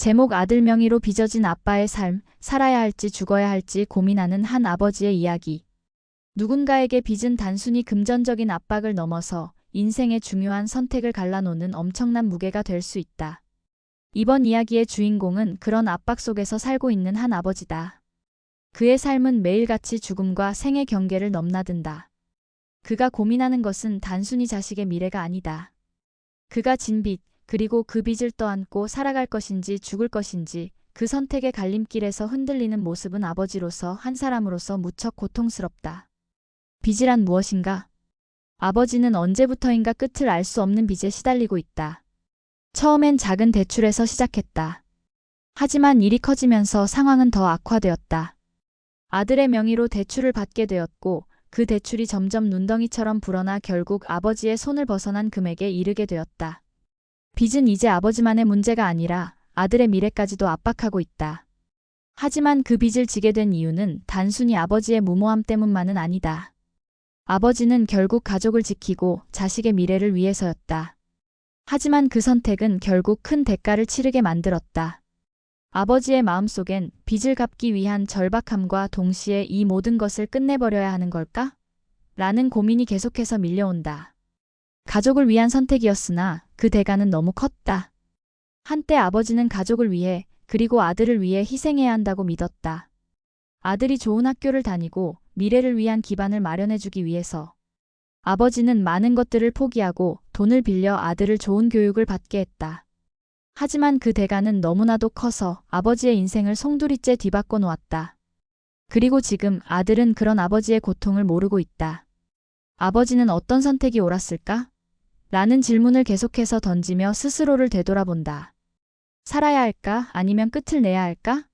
제목 아들 명의로 빚어진 아빠의 삶, 살아야 할지 죽어야 할지 고민하는 한 아버지의 이야기. 누군가에게 빚은 단순히 금전적인 압박을 넘어서 인생의 중요한 선택을 갈라놓는 엄청난 무게가 될 수 있다. 이번 이야기의 주인공은 그런 압박 속에서 살고 있는 한 아버지다. 그의 삶은 매일같이 죽음과 생의 경계를 넘나든다. 그가 고민하는 것은 단순히 자식의 미래가 아니다. 그가 진 빚, 그리고 그 빚을 떠안고 살아갈 것인지 죽을 것인지 그 선택의 갈림길에서 흔들리는 모습은 아버지로서 한 사람으로서 무척 고통스럽다. 빚이란 무엇인가? 아버지는 언제부터인가 끝을 알 수 없는 빚에 시달리고 있다. 처음엔 작은 대출에서 시작했다. 하지만 일이 커지면서 상황은 더 악화되었다. 아들의 명의로 대출을 받게 되었고 그 대출이 점점 눈덩이처럼 불어나 결국 아버지의 손을 벗어난 금액에 이르게 되었다. 빚은 이제 아버지만의 문제가 아니라 아들의 미래까지도 압박하고 있다. 하지만 그 빚을 지게 된 이유는 단순히 아버지의 무모함 때문만은 아니다. 아버지는 결국 가족을 지키고 자식의 미래를 위해서였다. 하지만 그 선택은 결국 큰 대가를 치르게 만들었다. 아버지의 마음속엔 빚을 갚기 위한 절박함과 동시에 이 모든 것을 끝내버려야 하는 걸까? 라는 고민이 계속해서 밀려온다. 가족을 위한 선택이었으나 그 대가는 너무 컸다. 한때 아버지는 가족을 위해 그리고 아들을 위해 희생해야 한다고 믿었다. 아들이 좋은 학교를 다니고 미래를 위한 기반을 마련해주기 위해서. 아버지는 많은 것들을 포기하고 돈을 빌려 아들을 좋은 교육을 받게 했다. 하지만 그 대가는 너무나도 커서 아버지의 인생을 송두리째 뒤바꿔 놓았다. 그리고 지금 아들은 그런 아버지의 고통을 모르고 있다. 아버지는 어떤 선택이 옳았을까? 라는 질문을 계속해서 던지며 스스로를 되돌아본다. 살아야 할까? 아니면 끝을 내야 할까?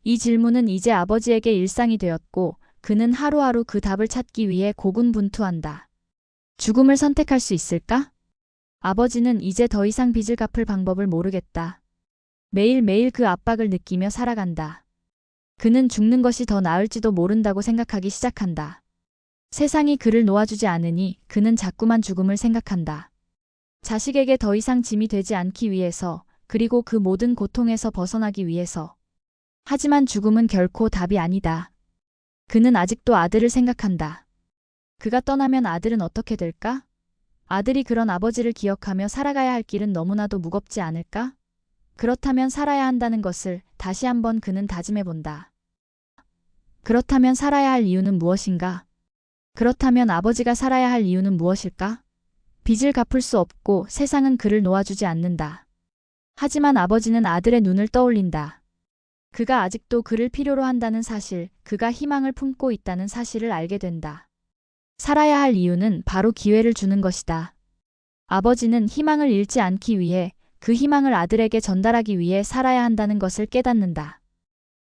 이 질문은 이제 아버지에게 일상이 되었고 그는 하루하루 그 답을 찾기 위해 고군분투한다. 죽음을 선택할 수 있을까? 아버지는 이제 더 이상 빚을 갚을 방법을 모르겠다. 매일매일 그 압박을 느끼며 살아간다. 그는 죽는 것이 더 나을지도 모른다고 생각하기 시작한다. 세상이 그를 놓아주지 않으니 그는 자꾸만 죽음을 생각한다. 자식에게 더 이상 짐이 되지 않기 위해서, 그리고 그 모든 고통에서 벗어나기 위해서. 하지만 죽음은 결코 답이 아니다. 그는 아직도 아들을 생각한다. 그가 떠나면 아들은 어떻게 될까? 아들이 그런 아버지를 기억하며 살아가야 할 길은 너무나도 무겁지 않을까? 그렇다면 살아야 한다는 것을 다시 한번 그는 다짐해본다. 그렇다면 살아야 할 이유는 무엇인가? 그렇다면 아버지가 살아야 할 이유는 무엇일까? 빚을 갚을 수 없고 세상은 그를 놓아주지 않는다. 하지만 아버지는 아들의 눈을 떠올린다. 그가 아직도 그를 필요로 한다는 사실, 그가 희망을 품고 있다는 사실을 알게 된다. 살아야 할 이유는 바로 기회를 주는 것이다. 아버지는 희망을 잃지 않기 위해, 그 희망을 아들에게 전달하기 위해 살아야 한다는 것을 깨닫는다.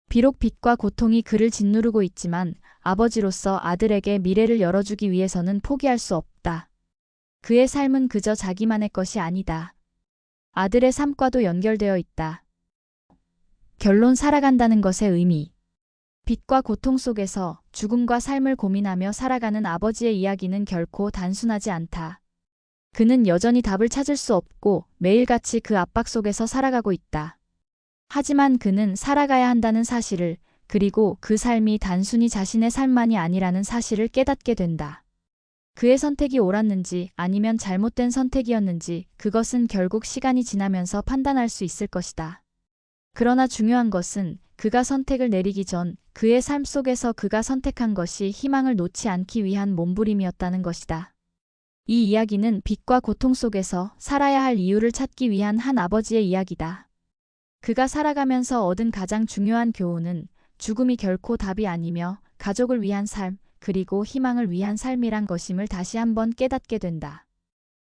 비록 빚과 고통이 그를 짓누르고 있지만 아버지로서 아들에게 미래를 열어주기 위해서는 포기할 수 없다. 그의 삶은 그저 자기만의 것이 아니다. 아들의 삶과도 연결되어 있다. 결론 살아간다는 것의 의미. 빚과 고통 속에서 죽음과 삶을 고민하며 살아가는 아버지의 이야기는 결코 단순하지 않다. 그는 여전히 답을 찾을 수 없고 매일같이 그 압박 속에서 살아가고 있다. 하지만 그는 살아가야 한다는 사실을, 그리고 그 삶이 단순히 자신의 삶만이 아니라는 사실을 깨닫게 된다. 그의 선택이 옳았는지 아니면 잘못된 선택이었는지 그것은 결국 시간이 지나면서 판단할 수 있을 것이다. 그러나 중요한 것은 그가 선택을 내리기 전 그의 삶 속에서 그가 선택한 것이 희망을 놓지 않기 위한 몸부림이었다는 것이다. 이 이야기는 빚과 고통 속에서 살아야 할 이유를 찾기 위한 한 아버지의 이야기다. 그가 살아가면서 얻은 가장 중요한 교훈은 죽음이 결코 답이 아니며 가족을 위한 삶, 그리고 희망을 위한 삶이란 것임을 다시 한번 깨닫게 된다.